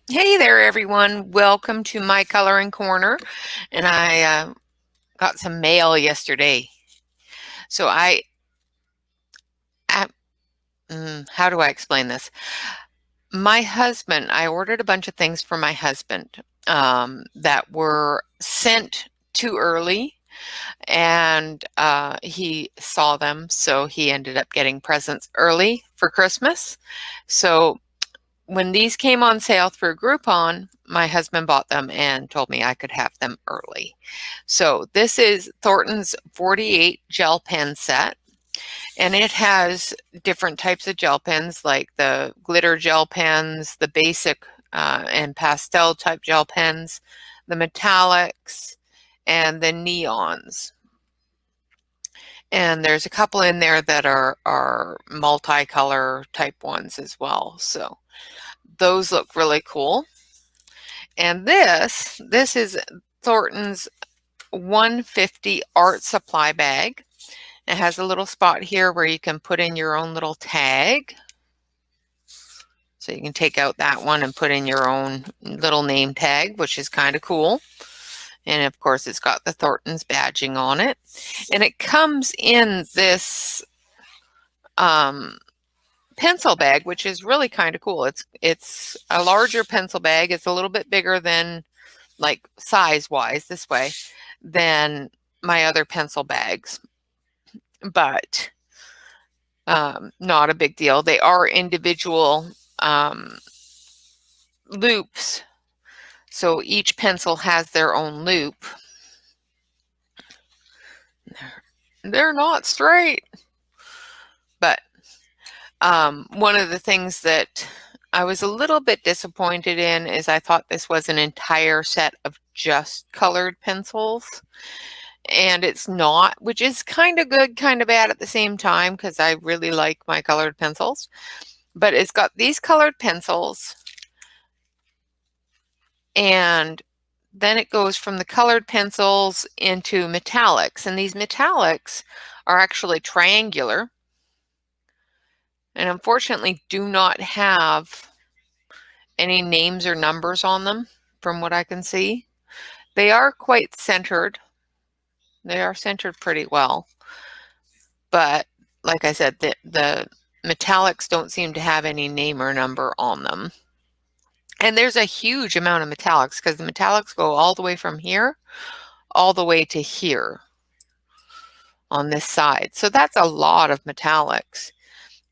Hey there, everyone. Welcome to my coloring corner. And I got some mail yesterday. So I how do I explain this? My husband, I ordered a bunch of things for my husband that were sent too early, and he saw them, so he ended up getting presents early for Christmas. So when these came on sale through Groupon, my husband bought them and told me I could have them early. So this is Thornton's 48 gel pen set, and it has different types of gel pens like the glitter gel pens, the basic and pastel type gel pens, the metallics, and the neons. And there's a couple in there that are multicolor type ones as well. So those look really cool. And this is Thornton's 150 art supply bag. It has a little spot here where you can put in your own little tag. So you can take out that one and put in your own little name tag, which is kind of cool. And of course, it's got the Thornton's badging on it. And it comes in this pencil bag, which is really kind of cool. It's a larger pencil bag. It's a little bit bigger than, like, size-wise this way, than my other pencil bags, but not a big deal. They are individual loops, so each pencil has their own loop. They're not straight, but one of the things that I was a little bit disappointed in is I thought this was an entire set of just colored pencils, and it's not, which is kind of good, kind of bad at the same time, because I really like my colored pencils. But it's got these colored pencils, and then it goes from the colored pencils into metallics, and these metallics are actually triangular and unfortunately do not have any names or numbers on them from what I can see. They are quite centered. They are centered pretty well, but like I said, the metallics don't seem to have any name or number on them. And there's a huge amount of metallics because the metallics go all the way from here all the way to here on this side. So that's a lot of metallics.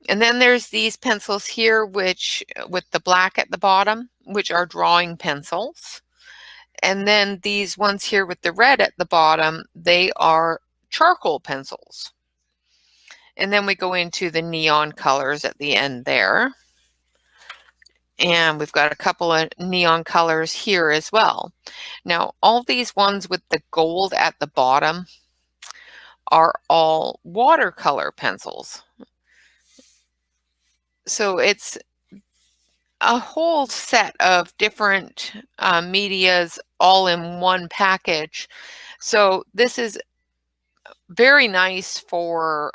And then there's these pencils here, which with the black at the bottom, which are drawing pencils. And then these ones here with the red at the bottom, they are charcoal pencils. And then we go into the neon colors at the end there. And we've got a couple of neon colors here as well. Now, all these ones with the gold at the bottom are all watercolor pencils. So it's a whole set of different medias all in one package. So this is very nice for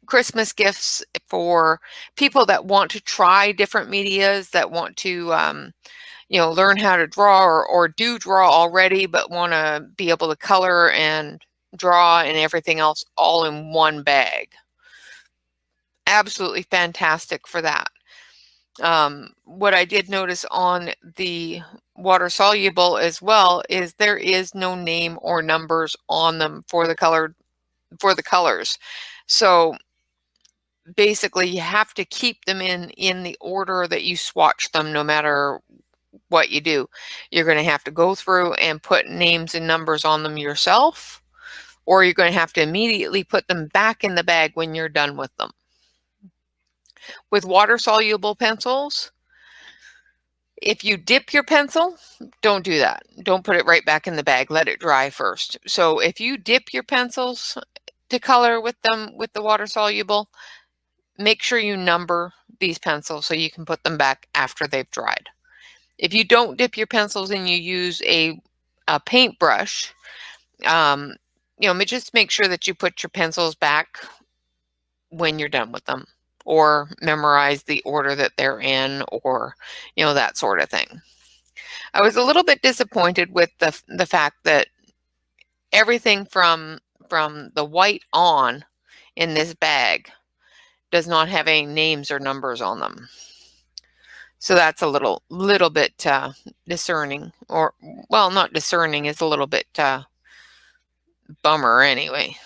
Christmas gifts for people that want to try different medias, that want to learn how to draw or do draw already, but want to be able to color and draw and everything else all in one bag. Absolutely fantastic for that. What I did notice on the water soluble as well is there is no name or numbers on them for the colors. So basically you have to keep them in the order that you swatch them, no matter what you do. You're going to have to go through and put names and numbers on them yourself, or you're going to have to immediately put them back in the bag when you're done with them. With water-soluble pencils, if you dip your pencil, don't do that. Don't put it right back in the bag. Let it dry first. So if you dip your pencils to color with them with the water-soluble, make sure you number these pencils so you can put them back after they've dried. If you don't dip your pencils and you use a paintbrush, just make sure that you put your pencils back when you're done with them. or memorize the order that they're in, or, you know, that sort of thing. I was a little bit disappointed with the fact that everything from the white on in this bag does not have any names or numbers on them. So that's a little bit discerning, or, well, not discerning, is a little bit bummer anyway.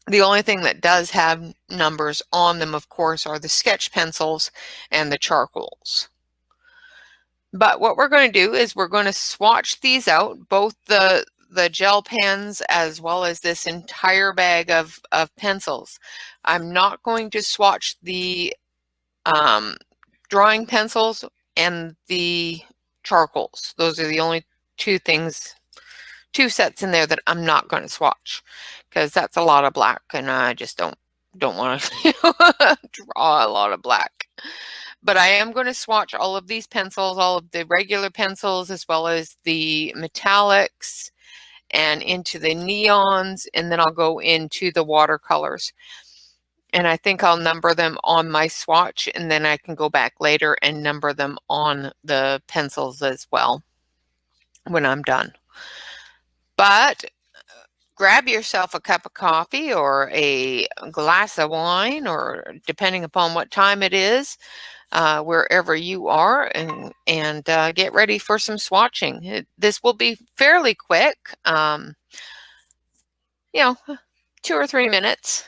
The only thing that does have numbers on them, of course, are the sketch pencils and the charcoals. But what we're going to do is we're going to swatch these out, both the gel pens as well as this entire bag of pencils. I'm not going to swatch the drawing pencils and the charcoals. Those are the only two sets in there that I'm not going to swatch, because that's a lot of black, and I just don't want to draw a lot of black. But I am going to swatch all of these pencils, all of the regular pencils, as well as the metallics and into the neons, and then I'll go into the watercolors. And I think I'll number them on my swatch, and then I can go back later and number them on the pencils as well when I'm done. But grab yourself a cup of coffee or a glass of wine, or depending upon what time it is, wherever you are, and get ready for some swatching. This will be fairly quick, you know, 2 or 3 minutes.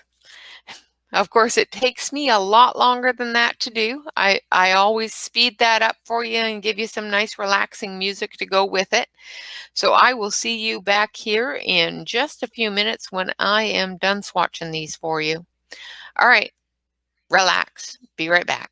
Of course, it takes me a lot longer than that to do. I always speed that up for you and give you some nice relaxing music to go with it. So I will see you back here in just a few minutes when I am done swatching these for you. All right, relax. Be right back.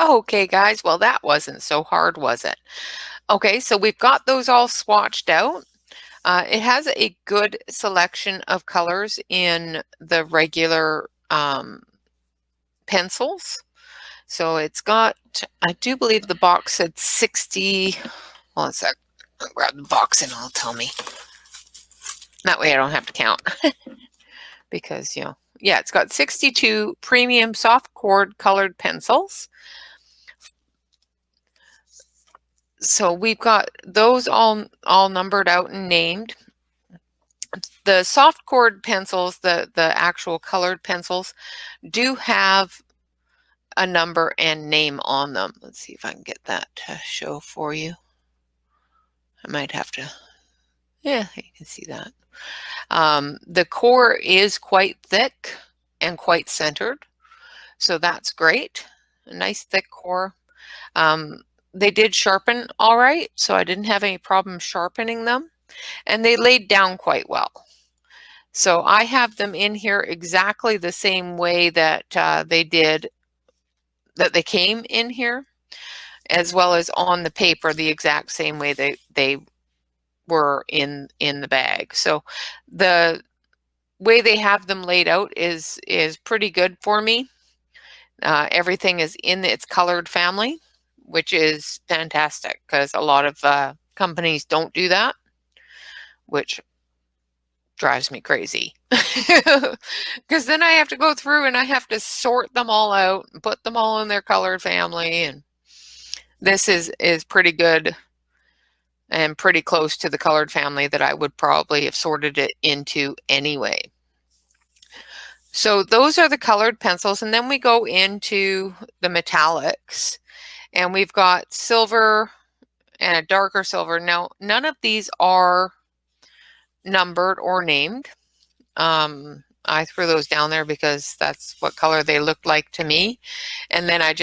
Oh, okay, guys. Well, that wasn't so hard, was it? Okay, so we've got those all swatched out. It has a good selection of colors in the regular pencils. So it's got, I do believe the box said 60. Hold on a sec. I'll grab the box and it'll tell me. That way I don't have to count because, you know, Yeah, it's got 62 premium soft cord colored pencils. So we've got those all numbered out and named. The soft cord pencils, the actual colored pencils, do have a number and name on them. Let's see if I can get that to show for you. I might have to, yeah, you can see that. The core is quite thick and quite centered, so that's great. A nice thick core. They did sharpen all right, so I didn't have any problem sharpening them, and they laid down quite well. So I have them in here exactly the same way that they came in here, as well as on the paper the exact same way they were in the bag. So the way they have them laid out is pretty good for me. Everything is in its colored family, which is fantastic because a lot of companies don't do that, which drives me crazy. Because then I have to go through and I have to sort them all out and put them all in their colored family. And this is pretty good and pretty close to the colored family that I would probably have sorted it into anyway. So those are the colored pencils, and then we go into the metallics, and we've got silver and a darker silver. Now, none of these are numbered or named. I threw those down there because that's what color they looked like to me, and then I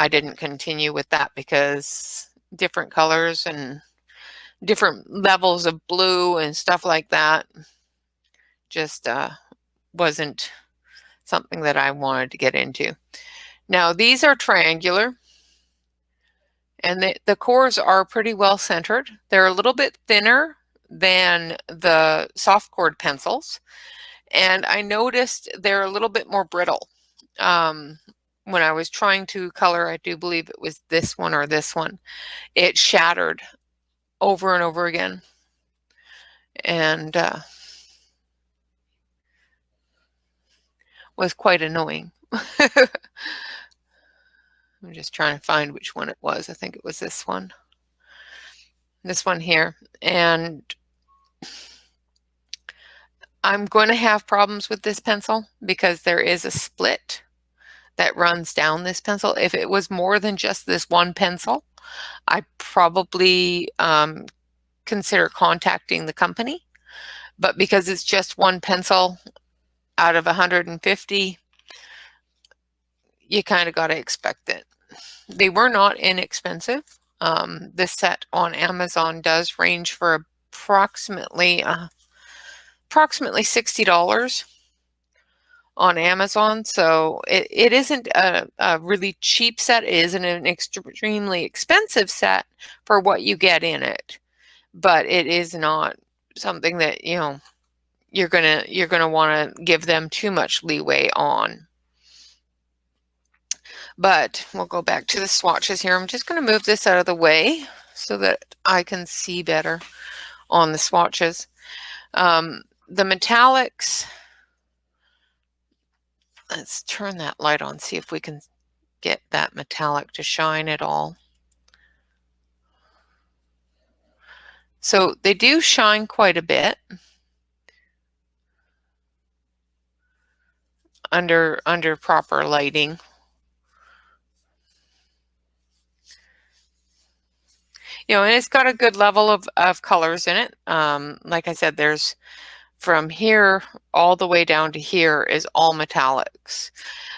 didn't continue with that because different colors and different levels of blue and stuff like that just wasn't something that I wanted to get into. Now these are triangular, and the cores are pretty well centered. They're a little bit thinner than the soft cord pencils, and I noticed they're a little bit more brittle. When I was trying to color, I do believe it was this one or this one, it shattered over and over again, and was quite annoying. I'm just trying to find which one it was. I think it was this one here. And I'm going to have problems with this pencil because there is a split that runs down this pencil. If it was more than just this one pencil, I probably consider contacting the company. But because it's just one pencil out of 150, you kind of got to expect it. They were not inexpensive. This set on Amazon does range for approximately $60 on Amazon. So it isn't a really cheap set. It isn't an extremely expensive set for what you get in it, but it is not something that you're gonna want to give them too much leeway on. But we'll go back to the swatches here. I'm just going to move this out of the way so that I can see better on the swatches. The metallics, let's turn that light on, see if we can get that metallic to shine at all. So they do shine quite a bit under proper lighting. And it's got a good level of colors in it. Like I said, there's from here all the way down to here is all metallics.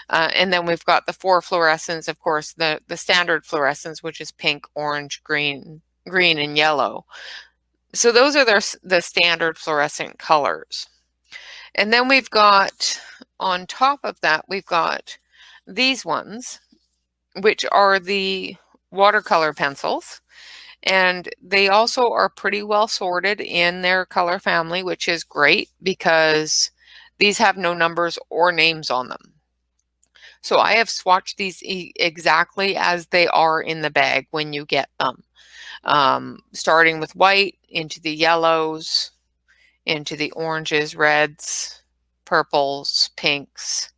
And then we've got the 4 fluorescents, of course, the standard fluorescents, which is pink, orange, green, and yellow. So those are the standard fluorescent colors. And then we've got, on top of that, we've got these ones, which are the watercolor pencils. And they also are pretty well sorted in their color family, which is great because these have no numbers or names on them. So I have swatched these exactly as they are in the bag when you get them. Starting with white, into the yellows, into the oranges, reds, purples, pinks,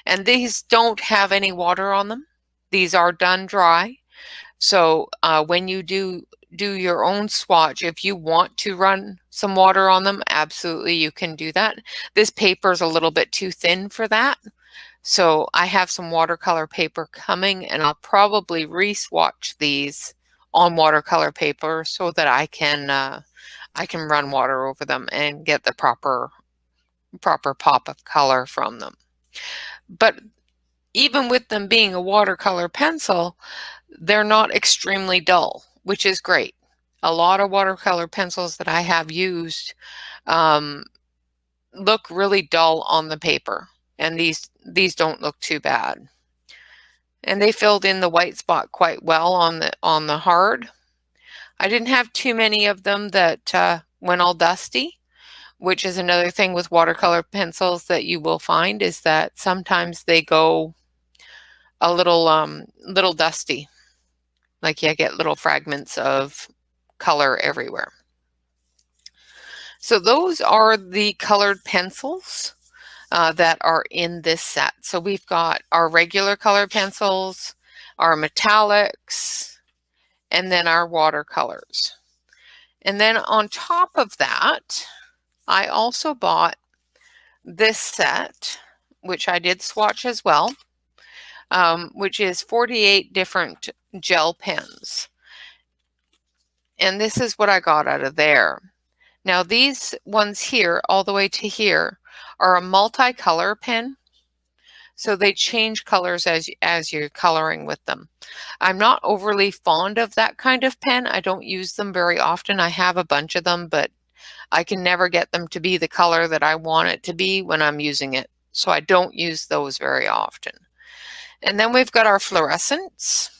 and these don't have any water on them. These are done dry. So when you do your own swatch, if you want to run some water on them, absolutely you can do that. This paper is a little bit too thin for that. So I have some watercolor paper coming, and I'll probably re-swatch these on watercolor paper so that I can run water over them and get the proper pop of color from them. But even with them being a watercolor pencil, they're not extremely dull, which is great. A lot of watercolor pencils that I have used look really dull on the paper, and these don't look too bad. And they filled in the white spot quite well on the hard. I didn't have too many of them that went all dusty, which is another thing with watercolor pencils that you will find, is that sometimes they go a little dusty. Like you get little fragments of color everywhere. So those are the colored pencils that are in this set. So we've got our regular color pencils, our metallics, and then our watercolors. And then on top of that, I also bought this set, which I did swatch as well, which is 48 different gel pens. And this is what I got out of there. Now these ones here, all the way to here, are a multicolor pen. So they change colors as you're coloring with them. I'm not overly fond of that kind of pen. I don't use them very often. I have a bunch of them, but I can never get them to be the color that I want it to be when I'm using it. So I don't use those very often. And then we've got our fluorescents.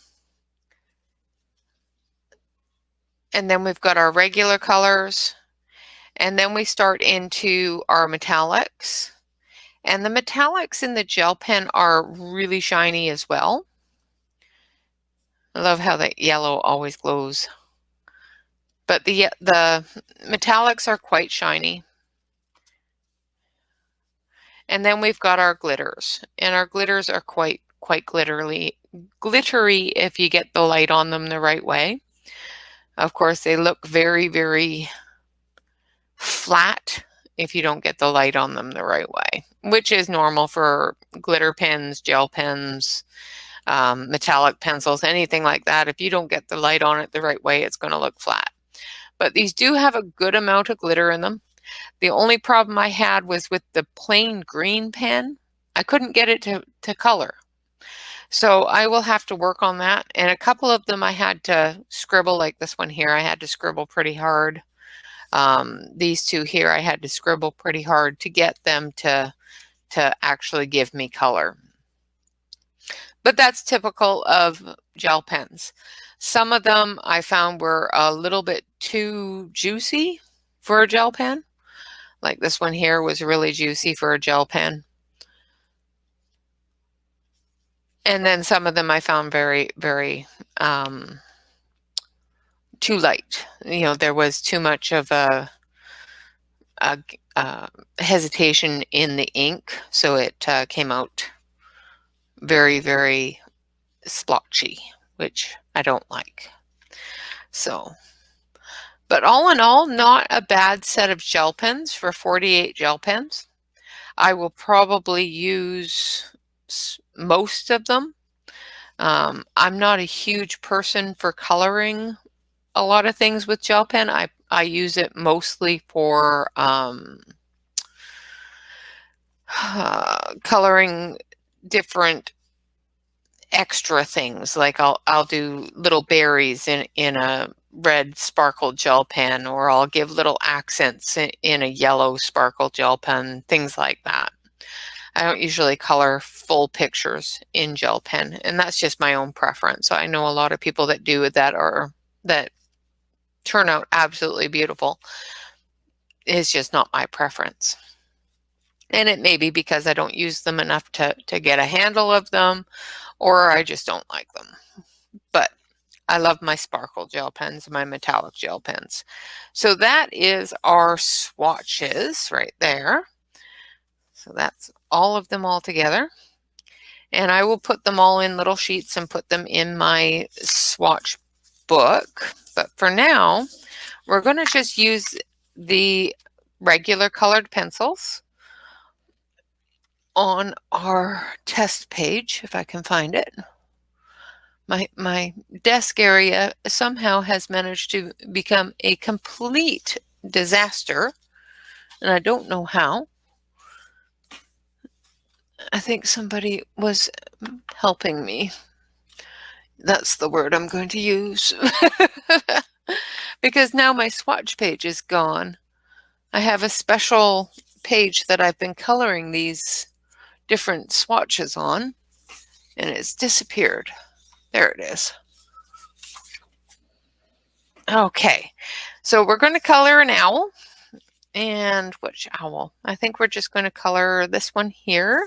And then we've got our regular colors. And then we start into our metallics. And the metallics in the gel pen are really shiny as well. I love how that yellow always glows. But the metallics are quite shiny. And then we've got our glitters. And our glitters are quite glittery if you get the light on them the right way. Of course, they look very, very flat if you don't get the light on them the right way, which is normal for glitter pens, gel pens, metallic pencils, anything like that. If you don't get the light on it the right way, it's going to look flat. But these do have a good amount of glitter in them. The only problem I had was with the plain green pen. I couldn't get it to color. So I will have to work on that. And a couple of them I had to scribble, like this one here, I had to scribble pretty hard. These two here, I had to scribble pretty hard to get them to actually give me color. But that's typical of gel pens. Some of them I found were a little bit too juicy for a gel pen. Like this one here was really juicy for a gel pen. And then some of them I found very, very too light. You know, there was too much of a hesitation in the ink, so it came out very, very splotchy, which I don't like. So, but all in all, not a bad set of gel pens for 48 gel pens. I will probably use most of them. I'm not a huge person for coloring a lot of things with gel pen. I use it mostly for coloring different extra things. Like I'll do little berries in a red sparkle gel pen, or I'll give little accents in a yellow sparkle gel pen, things like that. I don't usually color full pictures in gel pen, and that's just my own preference. So I know a lot of people that do that that turn out absolutely beautiful. It's just not my preference. And it may be because I don't use them enough to get a handle of them, or I just don't like them. But I love my sparkle gel pens, my metallic gel pens. So that is our swatches right there. So that's all of them all together. And I will put them all in little sheets and put them in my swatch book. But for now, we're going to just use the regular colored pencils on our test page, if I can find it. My desk area somehow has managed to become a complete disaster, and I don't know how. I think somebody was helping me. That's the word I'm going to use. Because now my swatch page is gone. I have a special page that I've been coloring these different swatches on, and it's disappeared. There it is. Okay, so we're going to color an owl. And which owl? I think we're just going to color this one here.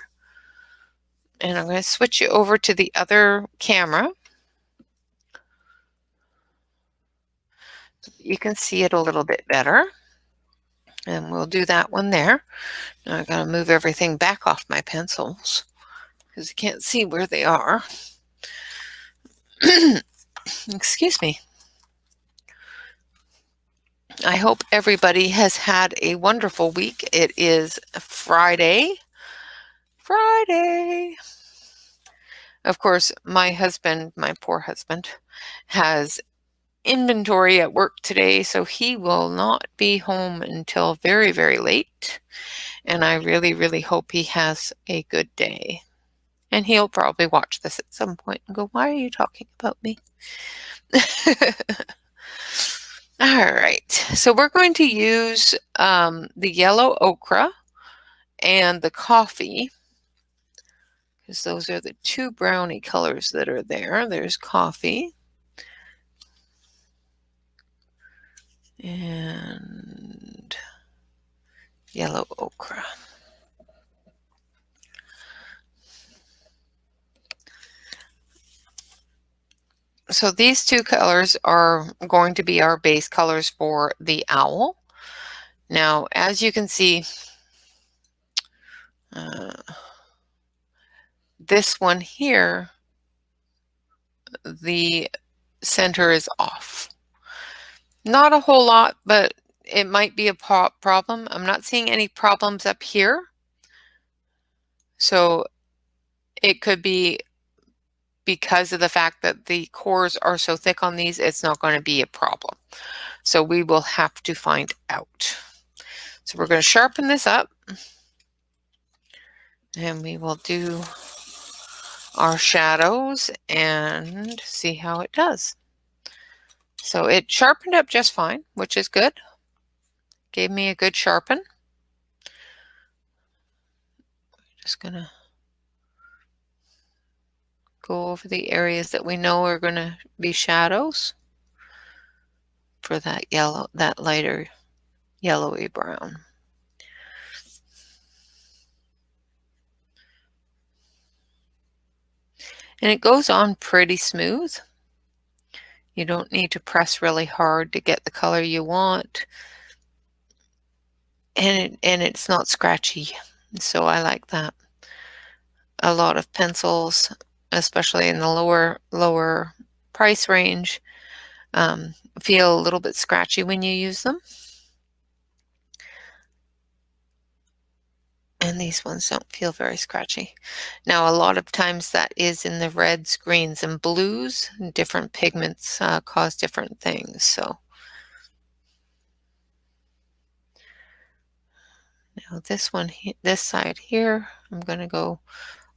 And I'm going to switch you over to the other camera. You can see it a little bit better. And we'll do that one there. Now I've got to move everything back off my pencils because you can't see where they are. Excuse me. I hope everybody has had a wonderful week. It is Friday. Of course, my husband, my poor husband, has inventory at work today, so he will not be home until very, very late. And I really, really hope he has a good day. And he'll probably watch this at some point and go, "Why are you talking about me?" All right, so we're going to use the yellow ochre and the coffee, because those are the two brownie colors that are there. There's coffee and yellow ochre. So these two colors are going to be our base colors for the owl. Now, as you can see, this one here, the center is off. Not a whole lot, but it might be a problem. I'm not seeing any problems up here. So it could be because of the fact that the cores are so thick on these, it's not going to be a problem. So we will have to find out. So we're going to sharpen this up, and we will do our shadows and see how it does. So it sharpened up just fine, which is good. Gave me a good sharpen. Just going to go over the areas that we know are going to be shadows for that yellow, that lighter yellowy brown. And it goes on pretty smooth. You don't need to press really hard to get the color you want. And it's not scratchy. So I like that. A lot of pencils, especially in the lower price range, feel a little bit scratchy when you use them. And these ones don't feel very scratchy. Now, a lot of times that is in the reds, greens, and blues. Different pigments cause different things. So now this one, this side here, I'm going to go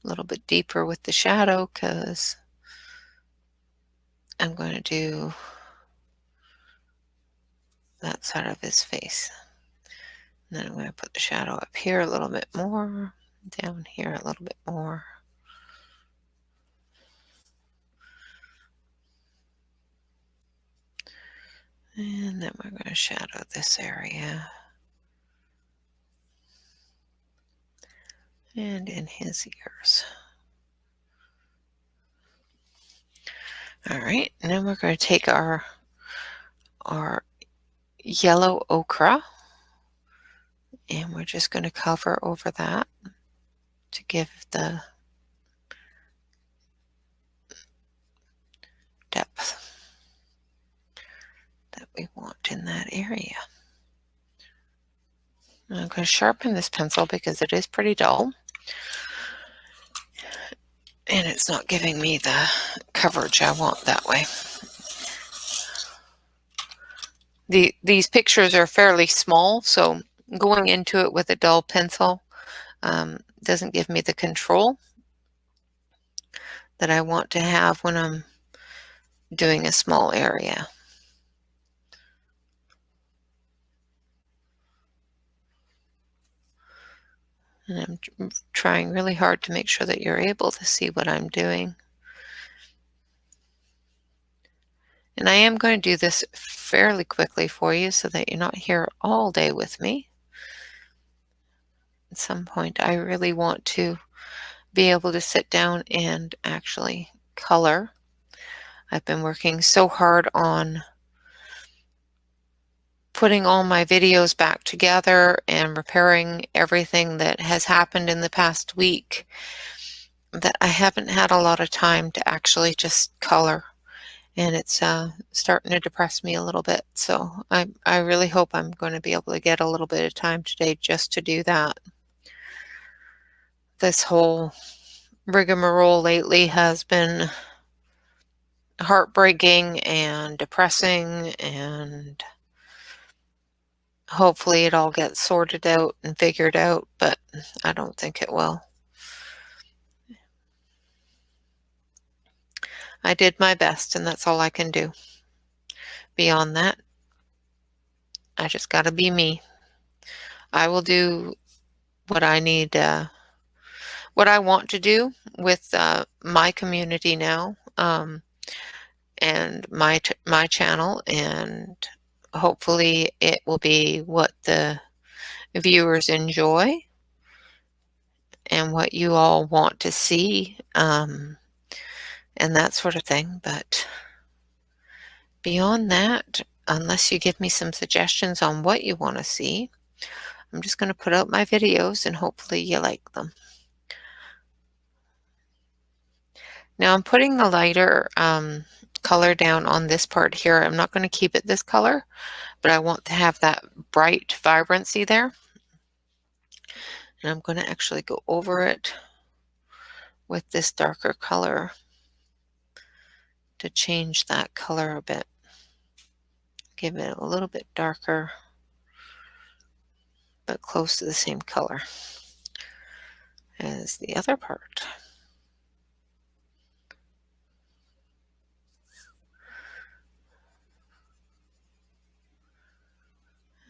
a little bit deeper with the shadow because I'm going to do that side of his face. And then I'm going to put the shadow up here a little bit more, down here a little bit more. And then we're going to shadow this area. And in his ears. All right, and then we're going to take our yellow ochre And we're just going to cover over that to give the depth that we want in that area. I'm going to sharpen this pencil because it is pretty dull and it's not giving me the coverage I want that way. These pictures are fairly small, so going into it with a dull pencil doesn't give me the control that I want to have when I'm doing a small area. And I'm trying really hard to make sure that you're able to see what I'm doing. And I am going to do this fairly quickly for you so that you're not here all day with me. At some point, I really want to be able to sit down and actually color. I've been working so hard on putting all my videos back together and repairing everything that has happened in the past week that I haven't had a lot of time to actually just color. And it's starting to depress me a little bit. So I really hope I'm going to be able to get a little bit of time today just to do that. This whole rigmarole lately has been heartbreaking and depressing, and hopefully it all gets sorted out and figured out, but I don't think it will. I did my best, and that's all I can do. Beyond that, I just got to be me. I will do what I need, what I want to do with my community now, and my channel, and hopefully it will be what the viewers enjoy and what you all want to see, and that sort of thing. But beyond that, unless you give me some suggestions on what you want to see, I'm just going to put out my videos and hopefully you like them. Now I'm putting the lighter color down on this part here. I'm not going to keep it this color, but I want to have that bright vibrancy there. And I'm going to actually go over it with this darker color to change that color a bit. Give it a little bit darker, but close to the same color as the other part.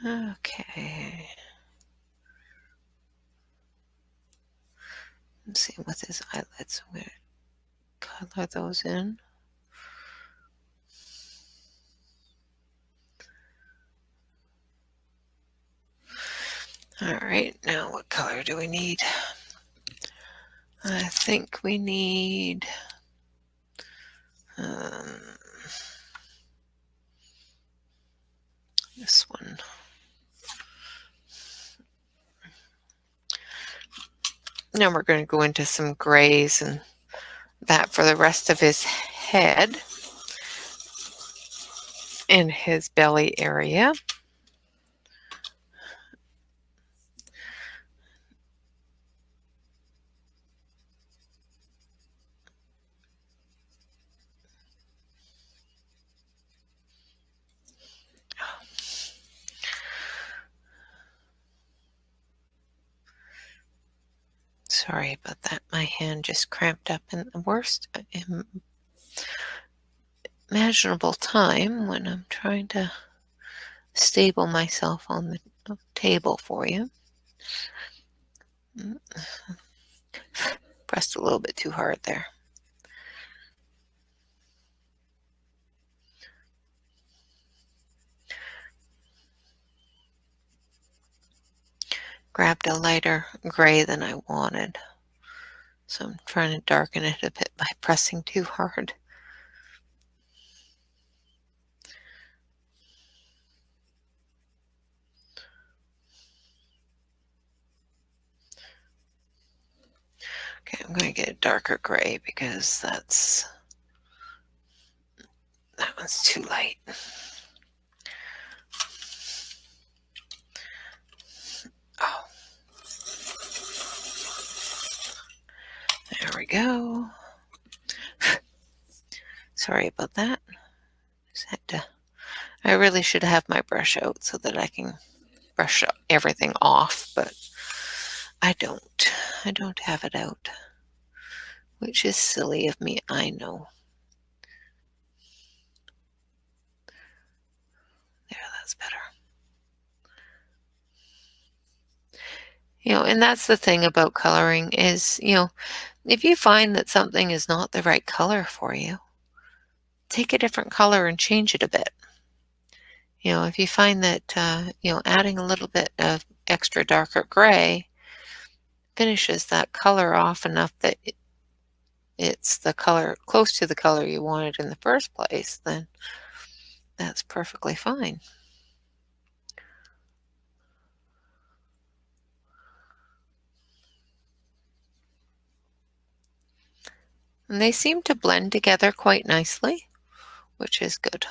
Okay. Let's see with his eyelids. I'm going to color those in. All right, now what color do we need? I think we need this one. Now we're going to go into some grays and that for the rest of his head and his belly area. Sorry about that. My hand just cramped up in the worst imaginable time when I'm trying to stable myself on the table for you. Pressed a little bit too hard there. Grabbed a lighter gray than I wanted, so I'm trying to darken it a bit by pressing too hard. Okay, I'm going to get a darker gray because that one's too light. Oh, there we go. Sorry about that. Just had to. I really should have my brush out so that I can brush everything off, but I don't. I don't have it out, which is silly of me, I know. There, that's better. And that's the thing about coloring is, if you find that something is not the right color for you, take a different color and change it a bit. If you find that, adding a little bit of extra darker gray finishes that color off enough that it's the color close to the color you wanted in the first place, then that's perfectly fine. And they seem to blend together quite nicely, which is good.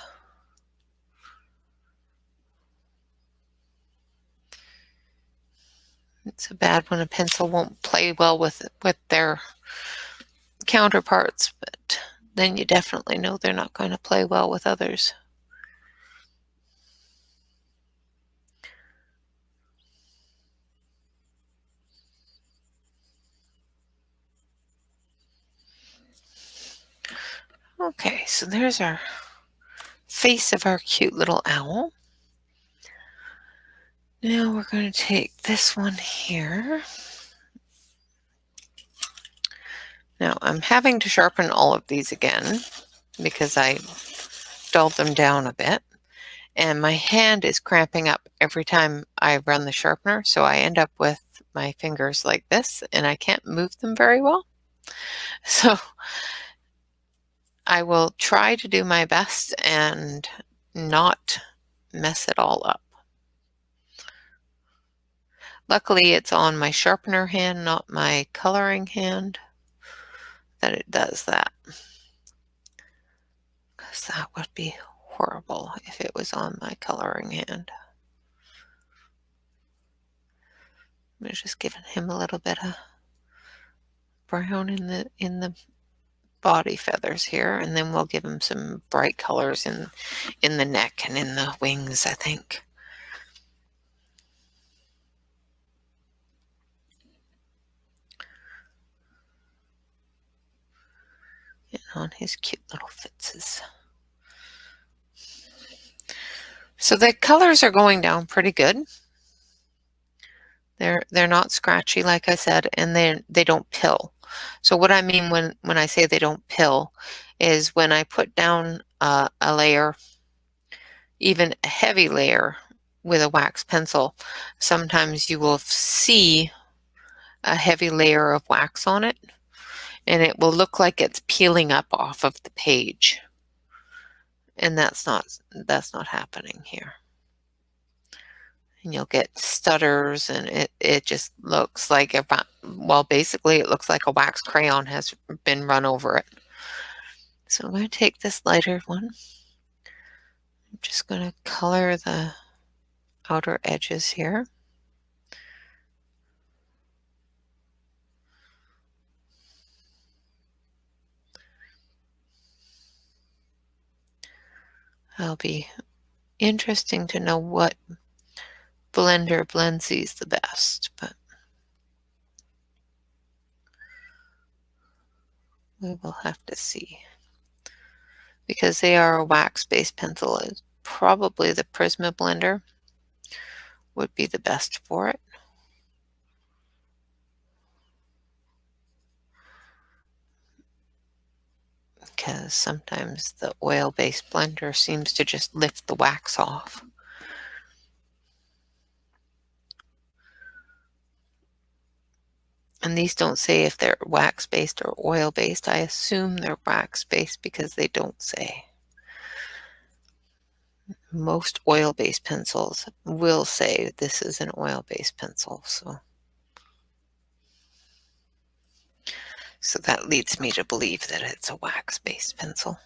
It's bad when a pencil won't play well with their counterparts, but then you definitely know they're not going to play well with others. Okay, so there's our face of our cute little owl. Now we're going to take this one here. Now I'm having to sharpen all of these again because I dulled them down a bit. And my hand is cramping up every time I run the sharpener, so I end up with my fingers like this, and I can't move them very well. So I will try to do my best and not mess it all up. Luckily, it's on my sharpener hand, not my coloring hand, that it does that. Because that would be horrible if it was on my coloring hand. I'm just giving him a little bit of brown in the body feathers here, and then we'll give him some bright colors in the neck and in the wings, I think. And on his cute little fitses. So the colors are going down pretty good. They're not scratchy, like I said, and they don't pill. So what I mean when I say they don't pill is when I put down a layer, even a heavy layer with a wax pencil, sometimes you will see a heavy layer of wax on it, and it will look like it's peeling up off of the page. And that's not happening here. And you'll get stutters, and it just looks like basically it looks like a wax crayon has been run over it. So I'm going to take this lighter one. I'm just going to color the outer edges here. It'll be interesting to know what blender blends these the best, but we will have to see. Because they are a wax-based pencil, probably the Prisma blender would be the best for it. Because sometimes the oil-based blender seems to just lift the wax off. And these don't say if they're wax-based or oil-based. I assume they're wax-based because they don't say. Most oil-based pencils will say this is an oil-based pencil. So So that leads me to believe that it's a wax-based pencil.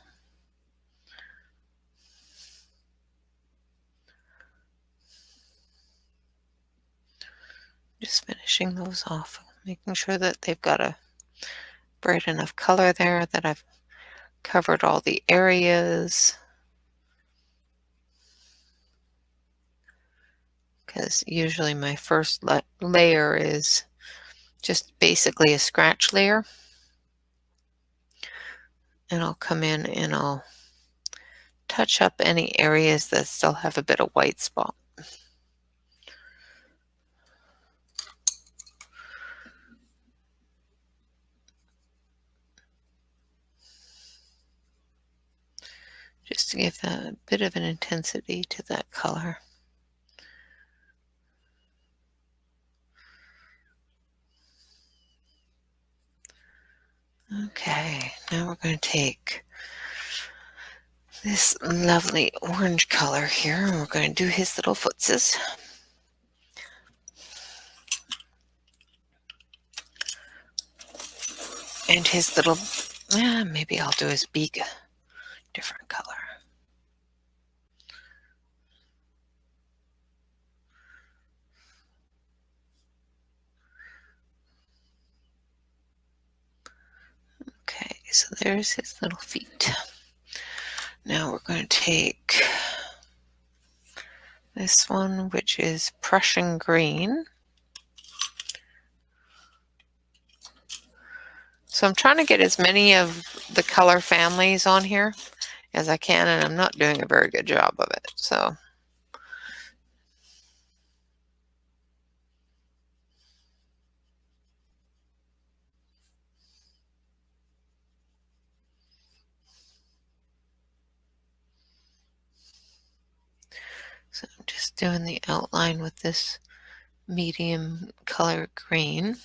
Just finishing those off, making sure that they've got a bright enough color there, that I've covered all the areas. Because usually my first layer is just basically a scratch layer. And I'll come in and I'll touch up any areas that still have a bit of white spot. Just to give a bit of an intensity to that color. Okay, now we're going to take this lovely orange color here, and we're going to do his little footses. And his little, maybe I'll do his beak a different color. Okay, so there's his little feet. Now we're going to take this one, which is Prussian green. So I'm trying to get as many of the color families on here as I can, and I'm not doing a very good job of it. So I'm just doing the outline with this medium color green.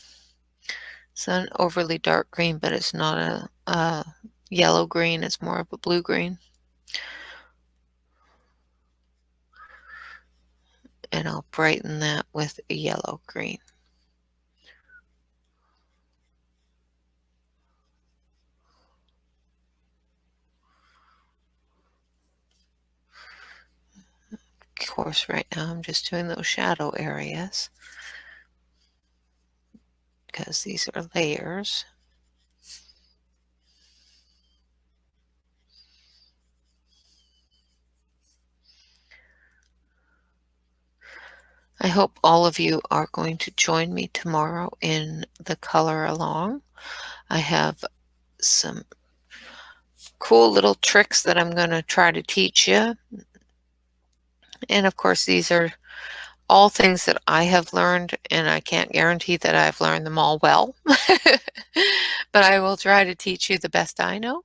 It's not an overly dark green, but it's not a yellow green. It's more of a blue green. And I'll brighten that with a yellow green. Of course, right now I'm just doing those shadow areas because these are layers. I hope all of you are going to join me tomorrow in the color along. I have some cool little tricks that I'm going to try to teach you. And of course, these are all things that I have learned, and I can't guarantee that I've learned them all well. But I will try to teach you the best I know.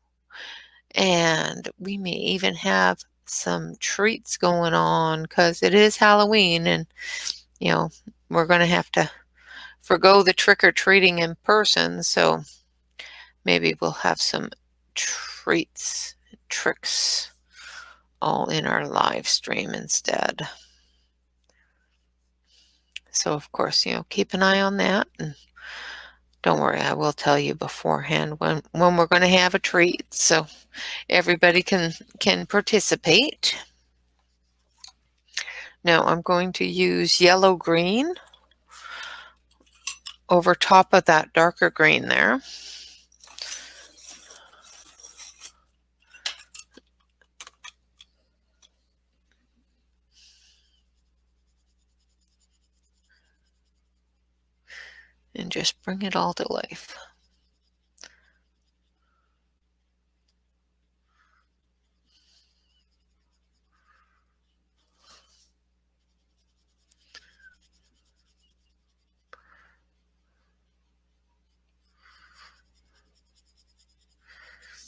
And we may even have some treats going on because it is Halloween, and we're going to have to forgo the trick-or-treating in person, so maybe we'll have some treats, tricks all in our live stream instead. So of course, keep an eye on that, and don't worry, I will tell you beforehand when we're going to have a treat so everybody can participate. Now I'm going to use yellow green over top of that darker green there. And just bring it all to life.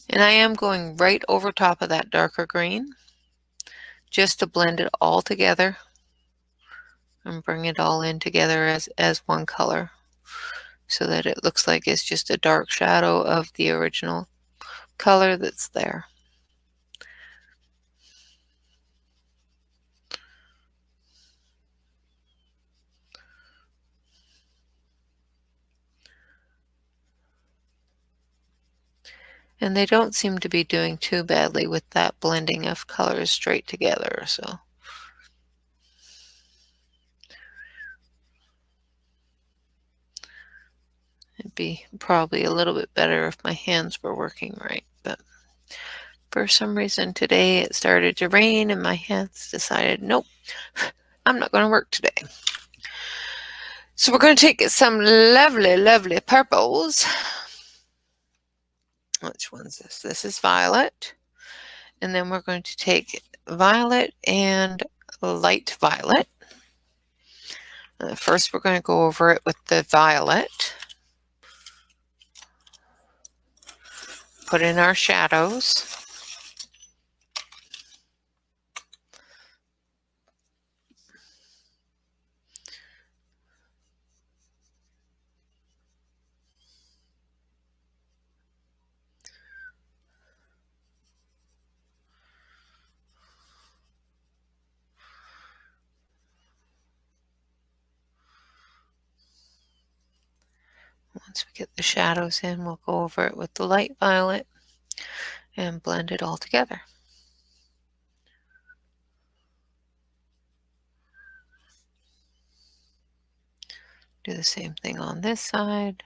And I am going right over top of that darker green just to blend it all together and bring it all in together as one color so that it looks like it's just a dark shadow of the original color that's there. And they don't seem to be doing too badly with that blending of colors straight together, so. It'd be probably a little bit better if my hands were working right, but for some reason today it started to rain and my hands decided, nope, I'm not going to work today. So we're going to take some lovely, lovely purples. Which one's this? This is violet. And then we're going to take violet and light violet. First, we're going to go over it with the violet. Put in our shadows. Once we get the shadows in, we'll go over it with the light violet and blend it all together. Do the same thing on this side.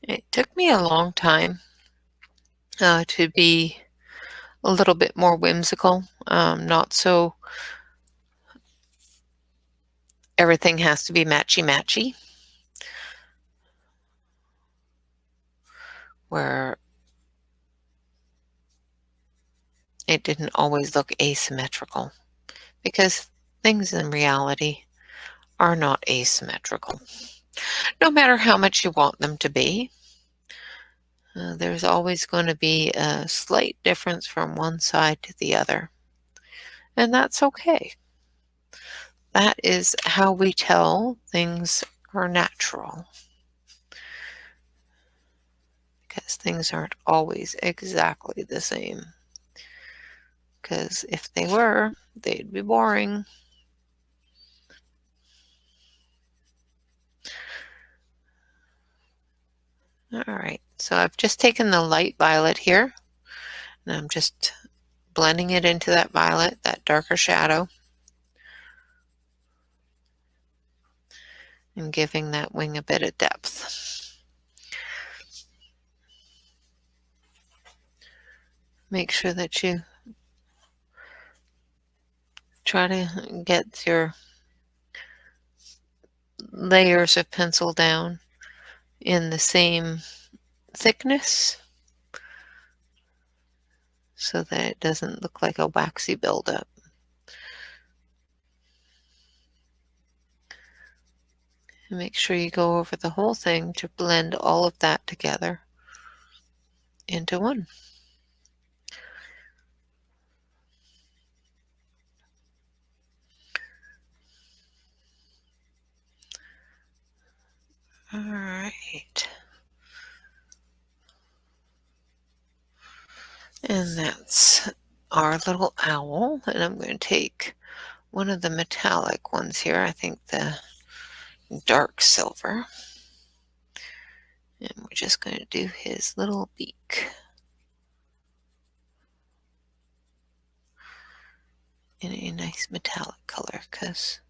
It took me a long time to be a little bit more whimsical, not so everything has to be matchy-matchy, where it didn't always look asymmetrical, because things in reality are not asymmetrical. No matter how much you want them to be, there's always going to be a slight difference from one side to the other, and that's okay. That is how we tell things are natural, because things aren't always exactly the same. Because if they were, they'd be boring. All right, so I've just taken the light violet here, and I'm just blending it into that violet, that darker shadow, and giving that wing a bit of depth. Make sure that you try to get your layers of pencil down in the same thickness so that it doesn't look like a waxy buildup. And make sure you go over the whole thing to blend all of that together into one. All right. And that's our little owl. And I'm going to take one of the metallic ones here. I think the dark silver. And we're just going to do his little beak in a nice metallic color, because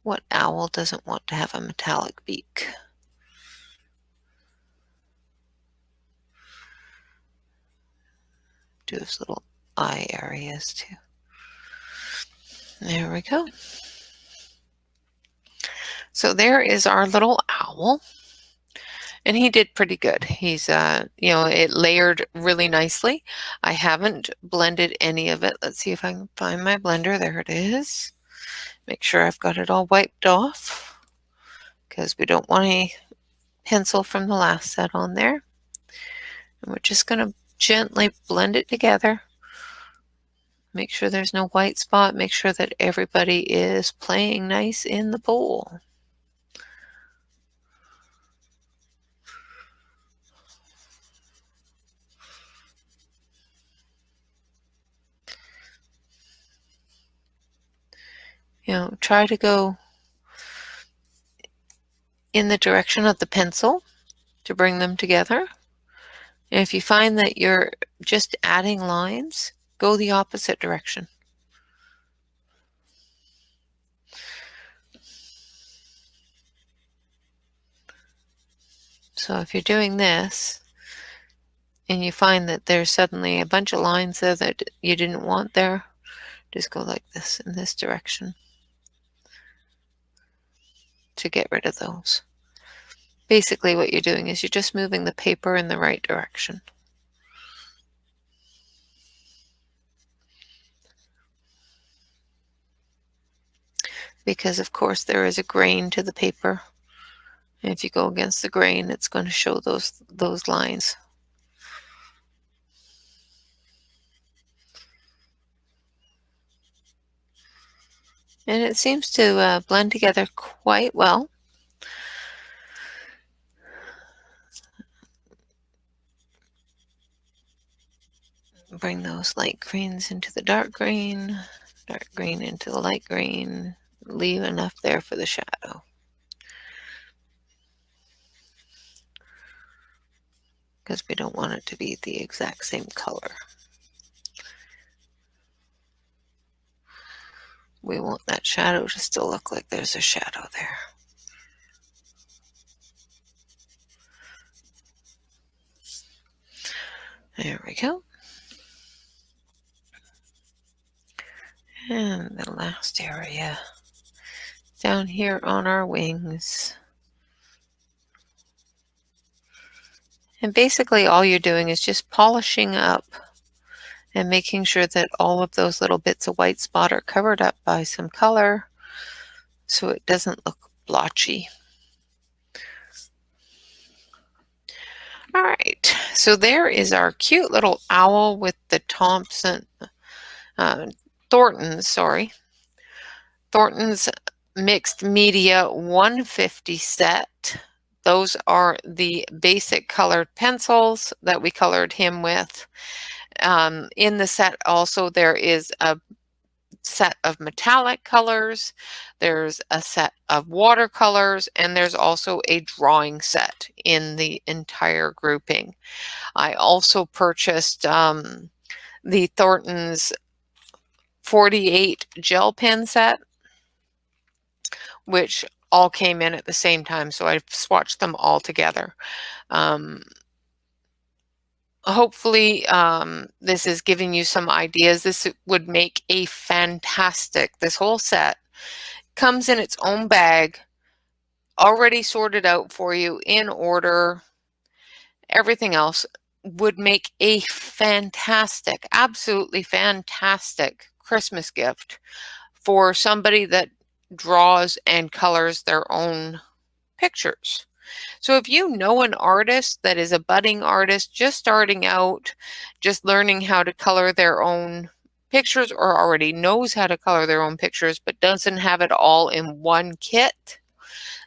what owl doesn't want to have a metallic beak? Do his little eye areas too. There we go. So there is our little owl. And he did pretty good. He's, it layered really nicely. I haven't blended any of it. Let's see if I can find my blender. There it is. Make sure I've got it all wiped off, because we don't want any pencil from the last set on there. And we're just going to gently blend it together. Make sure there's no white spot. Make sure that everybody is playing nice in the pool. try to go in the direction of the pencil to bring them together. And if you find that you're just adding lines, go the opposite direction. So if you're doing this and you find that there's suddenly a bunch of lines there that you didn't want there, just go like this in this direction to get rid of those. Basically what you're doing is you're just moving the paper in the right direction. Because of course there is a grain to the paper. And if you go against the grain, it's going to show those lines. And it seems to blend together quite well. Bring those light greens into the dark green into the light green. Leave enough there for the shadow. Because we don't want it to be the exact same color. We want that shadow to still look like there's a shadow there. There we go. And the last area down here on our wings. And basically all you're doing is just polishing up and making sure that all of those little bits of white spot are covered up by some color so it doesn't look blotchy. All right, so there is our cute little owl with the Thornton's mixed media 150 set. Those are the basic colored pencils that we colored him with. In the set also there is a set of metallic colors, there's a set of watercolors, and there's also a drawing set in the entire grouping. I also purchased the Thornton's 48 gel pen set, which all came in at the same time, so I swatched them all together. Hopefully this is giving you some ideas. This would make a fantastic, this whole set comes in its own bag, already sorted out for you in order. Everything else would make a fantastic, absolutely fantastic Christmas gift for somebody that draws and colors their own pictures. So if you know an artist that is a budding artist, just starting out, just learning how to color their own pictures, or already knows how to color their own pictures but doesn't have it all in one kit,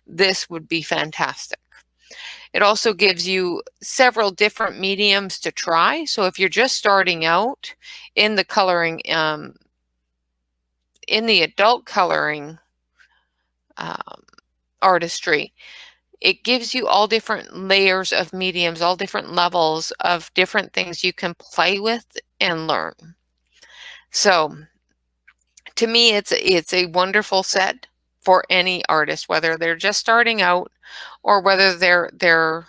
this would be fantastic. It also gives you several different mediums to try. So if you're just starting out in the coloring, in the adult coloring artistry, it gives you all different layers of mediums, all different levels of different things you can play with and learn. So to me, it's a wonderful set for any artist, whether they're just starting out or whether they're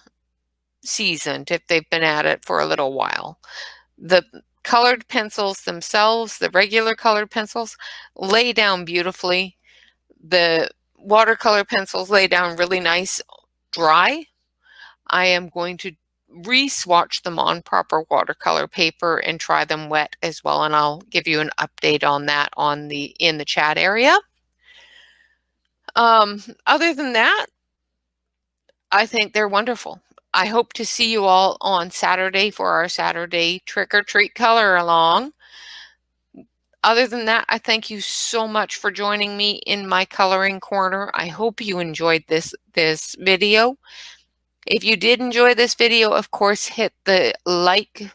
seasoned, if they've been at it for a little while. The colored pencils themselves, the regular colored pencils, lay down beautifully. The watercolor pencils lay down really nice dry. I am going to re-swatch them on proper watercolor paper and try them wet as well, and I'll give you an update on that in the chat area. Other than that, I think they're wonderful. I hope to see you all on Saturday for our Saturday trick-or-treat color along. Other than that, I thank you so much for joining me in my coloring corner. I hope you enjoyed this video. If you did enjoy this video, of course, hit the like,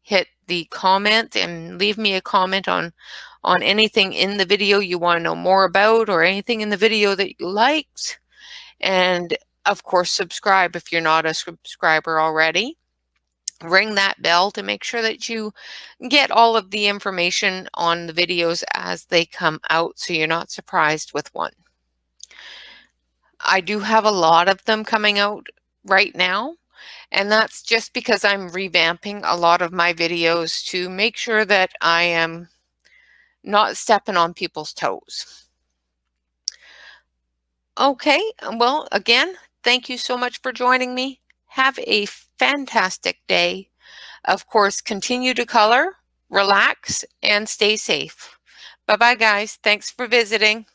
hit the comment, and leave me a comment on on anything in the video you want to know more about, or anything in the video that you liked. And of course, subscribe if you're not a subscriber already. Ring that bell to make sure that you get all of the information on the videos as they come out, so you're not surprised with one. I do have a lot of them coming out right now, and that's just because I'm revamping a lot of my videos to make sure that I am not stepping on people's toes. Okay, well, again, thank you so much for joining me. Have a fantastic day. Of course, continue to color, relax, and stay safe. Bye-bye, guys. Thanks for visiting.